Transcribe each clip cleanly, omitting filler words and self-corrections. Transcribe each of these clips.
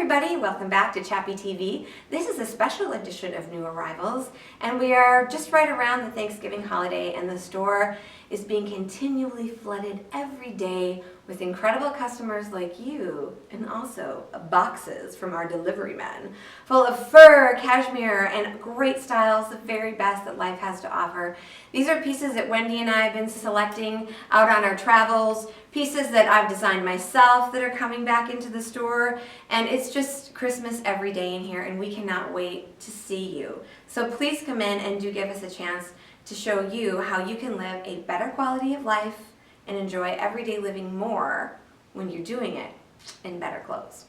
everybody, welcome back to Chappy TV. This is a special edition of New Arrivals, and we are just right around the Thanksgiving holiday, and the store is being continually flooded every day with incredible customers like you, and also boxes from our delivery men, full of fur, cashmere, and great styles, the very best that life has to offer. These are pieces that Wendy and I have been selecting out on our travels, pieces that I've designed myself that are coming back into the store, and it's just Christmas every day in here, and we cannot wait to see you. So please come in and do give us a chance to show you how you can live a better quality of life and enjoy everyday living more when you're doing it in better clothes.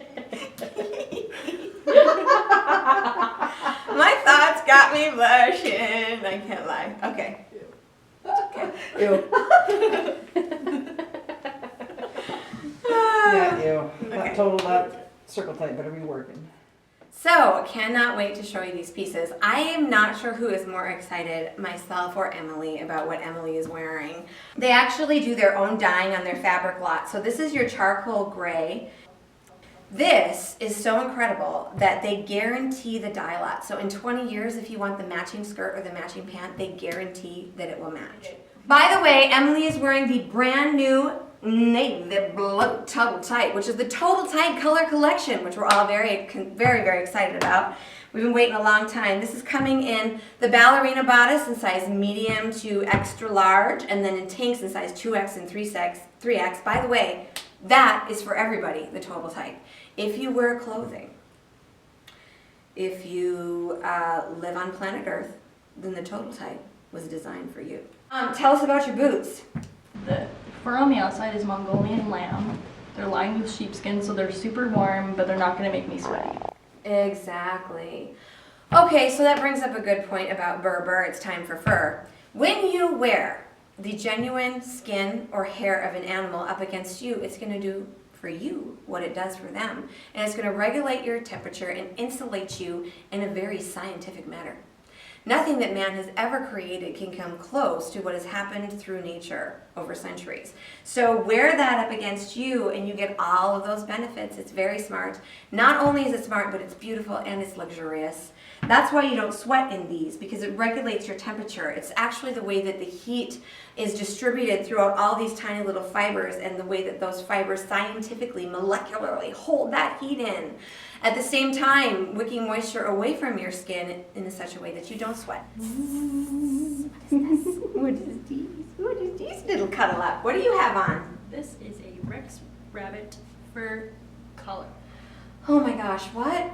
My thoughts got me blushing. I can't lie. Okay. Okay. Ew. Yeah, ew. Okay. That total, that circle tight better be working. So, cannot wait to show you these pieces. I am not sure who is more excited, myself or Emily, about what Emily is wearing. They actually do their own dyeing on their fabric lot. So this is your charcoal gray. This is so incredible that they guarantee the dye lot. So in 20 years, if you want the matching skirt or the matching pant, they guarantee that it will match. By the way, Emily is wearing the brand new navy blue Total Tight, which is the Total Tight color collection, which we're all very excited about. We've been waiting a long time. This is coming in the ballerina bodice in size medium to extra large, and then in tanks in size 2X and 3X. By the way, that is for everybody, the Total Tight. If you wear clothing, if you live on planet Earth, then the Total Tight was designed for you. Tell us about your boots. The fur on the outside is Mongolian lamb. They're lined with sheepskin, so they're super warm, but they're not going to make me sweaty. Exactly. Okay, so that brings up a good point about Berber. It's time for fur. When you wear the genuine skin or hair of an animal up against you, it's going to do for you what it does for them. And it's going to regulate your temperature and insulate you in a very scientific manner. Nothing that man has ever created can come close to what has happened through nature over centuries. So wear that up against you and you get all of those benefits. It's very smart. Not only is it smart, but it's beautiful and it's luxurious. That's why you don't sweat in these, because it regulates your temperature. It's actually the way that the heat is distributed throughout all these tiny little fibers, and the way that those fibers scientifically, molecularly hold that heat in. At the same time, wicking moisture away from your skin in such a way that you don't sweat. What is these? What is these little cuddle up? What do you have on? This is a Rex Rabbit fur collar. Oh my gosh, what?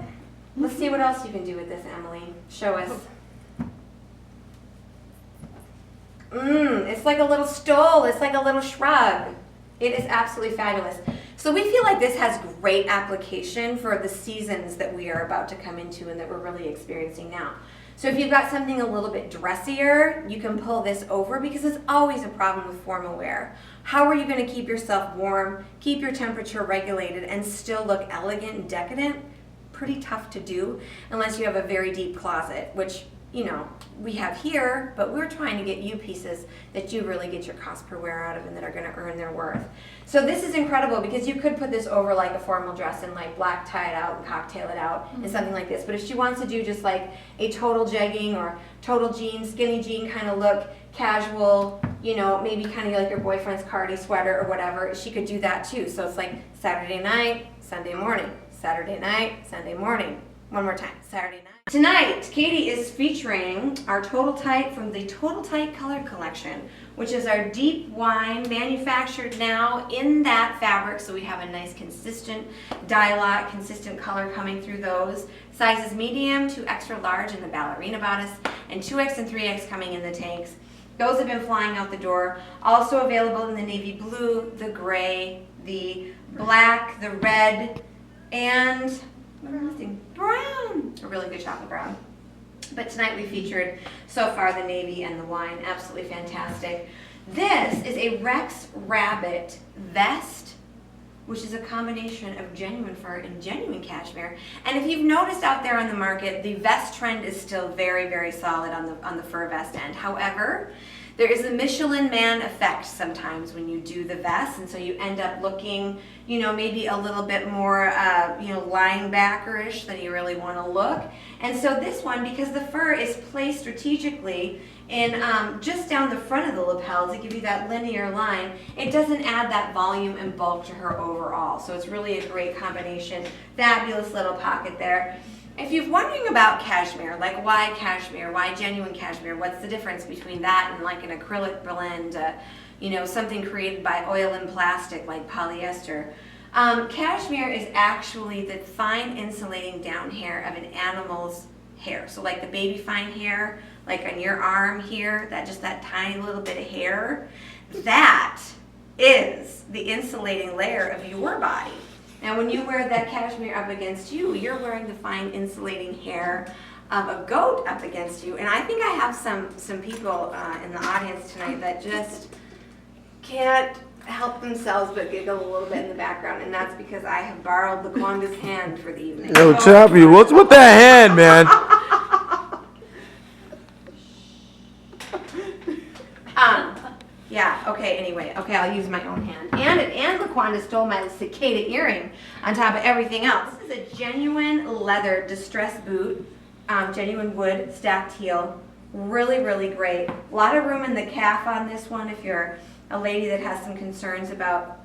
Let's see what else you can do with this, Emily. Show us. It's like a little stole. It's like a little shrug. It is absolutely fabulous. So we feel like this has great application for the seasons that we are about to come into and that we're really experiencing now. So if you've got something a little bit dressier, you can pull this over, because it's always a problem with formal wear. How are you going to keep yourself warm, keep your temperature regulated, and still look elegant and decadent? Pretty tough to do unless you have a very deep closet, which, you know, we have here, but we're trying to get you pieces that you really get your cost per wear out of and that are going to earn their worth. So this is incredible, because you could put this over like a formal dress and like black tie it out and cocktail it out and something like this. But if she wants to do just like a total jegging or total jean, skinny jean kind of look, casual, you know, maybe kind of like your boyfriend's Cardi sweater or whatever, she could do that too. So it's like Saturday night, Sunday morning, Saturday night, Sunday morning. One more time, Saturday night. Tonight, Katie is featuring our Total Tight from the Total Tight Color Collection, which is our deep wine, manufactured now in that fabric, so we have a nice consistent dye lot, consistent color coming through those. Sizes medium to extra large in the ballerina bodice, and 2X and 3X coming in the tanks. Those have been flying out the door. Also available in the navy blue, the gray, the black, the red, and what am I missing? Brown. A really good chocolate brown. But tonight we featured so far the navy and the wine. Absolutely fantastic. This is a Rex Rabbit vest, which is a combination of genuine fur and genuine cashmere. And if you've noticed out there on the market, the vest trend is still very solid on the fur vest end. However, There is a Michelin Man effect sometimes when you do the vest, and so you end up looking, you know, maybe a little bit more, you know, linebacker-ish than you really want to look. And so this one, because the fur is placed strategically in just down the front of the lapel to give you that linear line, it doesn't add that volume and bulk to her overall. So it's really a great combination. Fabulous little pocket there. If you're wondering about cashmere, like why cashmere, why genuine cashmere, what's the difference between that and like an acrylic blend, you know, something created by oil and plastic like polyester. Cashmere is actually the fine insulating down hair of an animal's hair. So like the baby fine hair, like on your arm here, that tiny little bit of hair, that is the insulating layer of your body. Now when you wear that cashmere up against you, you're wearing the fine insulating hair of a goat up against you. And I think I have some people in the audience tonight that just can't help themselves but giggle a little bit in the background, and that's because I have borrowed LaQuanda's hand for the evening. Yo, Chappy, what's with that hand, man? Yeah, okay, anyway. Okay, I'll use my own hand. And LaQuanda stole my cicada earring on top of everything else. This is a genuine leather distressed boot, genuine wood, stacked heel. Really, really great. A lot of room in the calf on this one if you're a lady that has some concerns about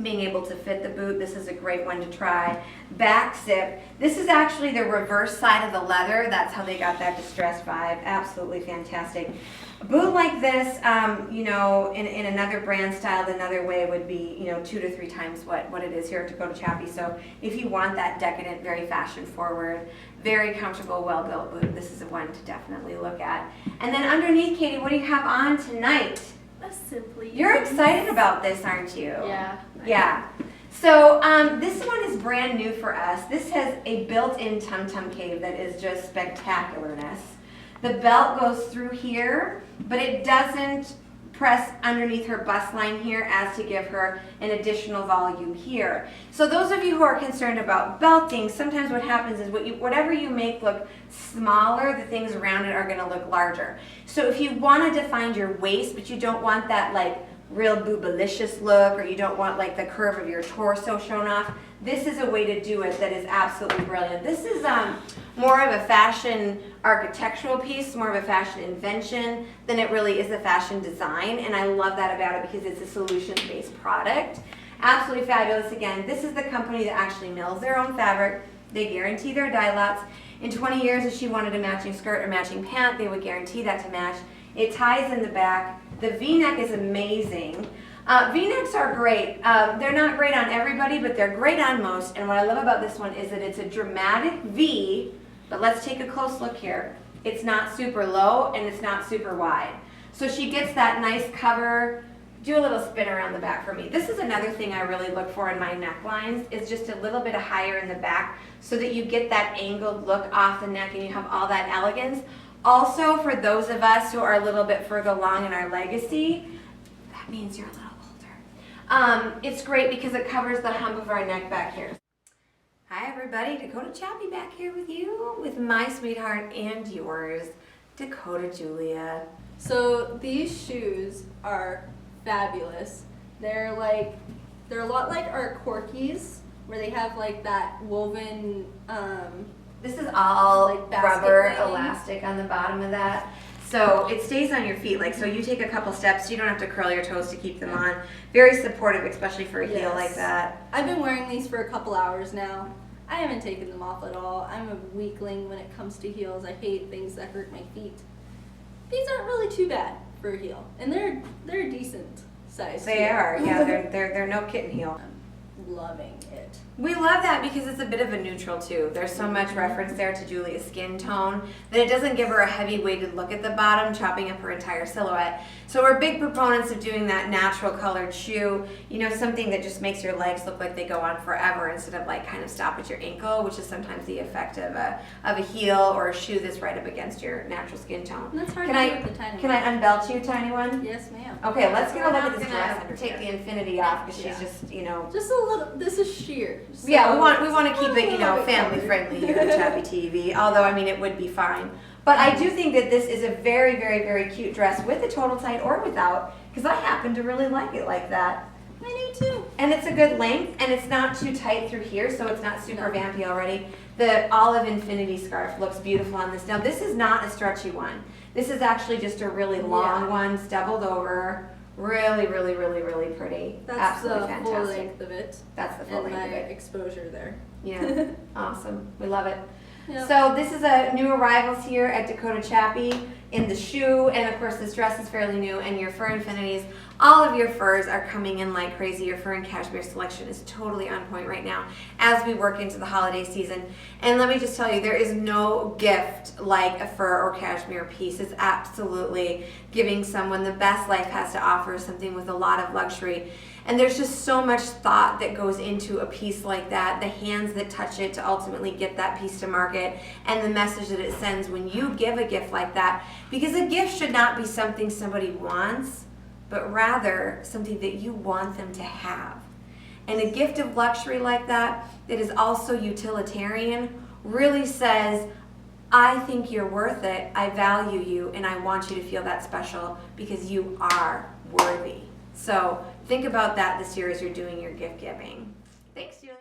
being able to fit the boot. This is a great one to try. Back zip. This is actually the reverse side of the leather. That's how they got that distressed vibe. Absolutely fantastic. A boot like this, you know, in another brand styled another way would be, you know, 2 to 3 times what it is here at Dakota Chappy. So if you want that decadent, very fashion forward, very comfortable, well-built boot, this is a one to definitely look at. And then underneath, Katie, what do you have on tonight? Simply. You're excited about this, aren't you? Yeah. Yeah. So this one is brand new for us. This has a built-in tum-tum cave that is just spectacularness. The belt goes through here, but it doesn't press underneath her bust line here as to give her an additional volume here. So those of you who are concerned about belting, sometimes what happens is whatever you make look smaller, the things around it are going to look larger. So if you want to define your waist, but you don't want that like real boobalicious look, or you don't want like the curve of your torso shown off, this is a way to do it that is absolutely brilliant. This is more of a fashion architectural piece, more of a fashion invention than it really is a fashion design, and I love that about it because it's a solution-based product. Absolutely fabulous. Again, this is the company that actually mills their own fabric. They guarantee their dye lots. In 20 years, if she wanted a matching skirt or matching pant, they would guarantee that to match. It ties in the back. The V-neck is amazing. V-necks are great. They're not great on everybody, but they're great on most. And what I love about this one is that it's a dramatic V, but let's take a close look here. It's not super low and it's not super wide. So she gets that nice cover. Do a little spin around the back for me. This is another thing I really look for in my necklines, is just a little bit higher in the back so that you get that angled look off the neck and you have all that elegance. Also, for those of us who are a little bit further along in our legacy, that means you're a little older. It's great because it covers the hump of our neck back here. Hi everybody, Dakota Chappy back here with you, with my sweetheart and yours, Dakota Julia. So these shoes are fabulous. They're a lot like our Corkies, where they have like that woven This is all like rubber basket elastic on the bottom of that. So it stays on your feet. Like, so you take a couple steps, you don't have to curl your toes to keep them on. Very supportive, especially for a heel like that. I've been wearing these for a couple hours now. I haven't taken them off at all. I'm a weakling when it comes to heels. I hate things that hurt my feet. These aren't really too bad for a heel, and they're a decent size. They are, yeah, they're no kitten heel. I'm loving it. We love that because it's a bit of a neutral too. There's so much reference there to Julia's skin tone that it doesn't give her a heavy weighted look at the bottom, chopping up her entire silhouette. So we're big proponents of doing that natural colored shoe, you know, something that just makes your legs look like they go on forever instead of like kind of stop at your ankle, which is sometimes the effect of a heel or a shoe that's right up against your natural skin tone. And that's hard Can to I, do with the tiny can I unbelt you, tiny one? Yes, ma'am. Okay, let's get a look at this I'm dress gonna take the infinity off because she's just, you know. Just a little. This is sheer. Yeah, so we want to keep it, you know, a little bit family covered. friendly here at Chappy TV. Although, I mean, it would be fine But I do think that this is a very, very, very cute dress with a total tight or without, because I happen to really like it like that. I do too. And it's a good length, and it's not too tight through here, so it's not super No. vampy already. The olive infinity scarf looks beautiful on this. Now, this is not a stretchy one. This is actually just a really long Yeah. one, stubbled over. Really, really, really, really pretty. That's Absolutely the full fantastic. length of it. That's the full And length my of it. exposure there. Yeah, awesome. We love it. Yep. So this is a new arrivals here at Dakota Chappy in the shoe, and of course this dress is fairly new, and your fur infinities, all of your furs are coming in like crazy. Your fur and cashmere selection is totally on point right now as we work into the holiday season. And let me just tell you, there is no gift like a fur or cashmere piece. It's absolutely giving someone the best life has to offer, something with a lot of luxury. And there's just so much thought that goes into a piece like that, the hands that touch it to ultimately get that piece to market, and the message that it sends when you give a gift like that. Because a gift should not be something somebody wants, but rather something that you want them to have. And a gift of luxury like that, that is also utilitarian, really says, I think you're worth it, I value you, and I want you to feel that special because you are worthy. So think about that this year as you're doing your gift giving. Thanks, Julie.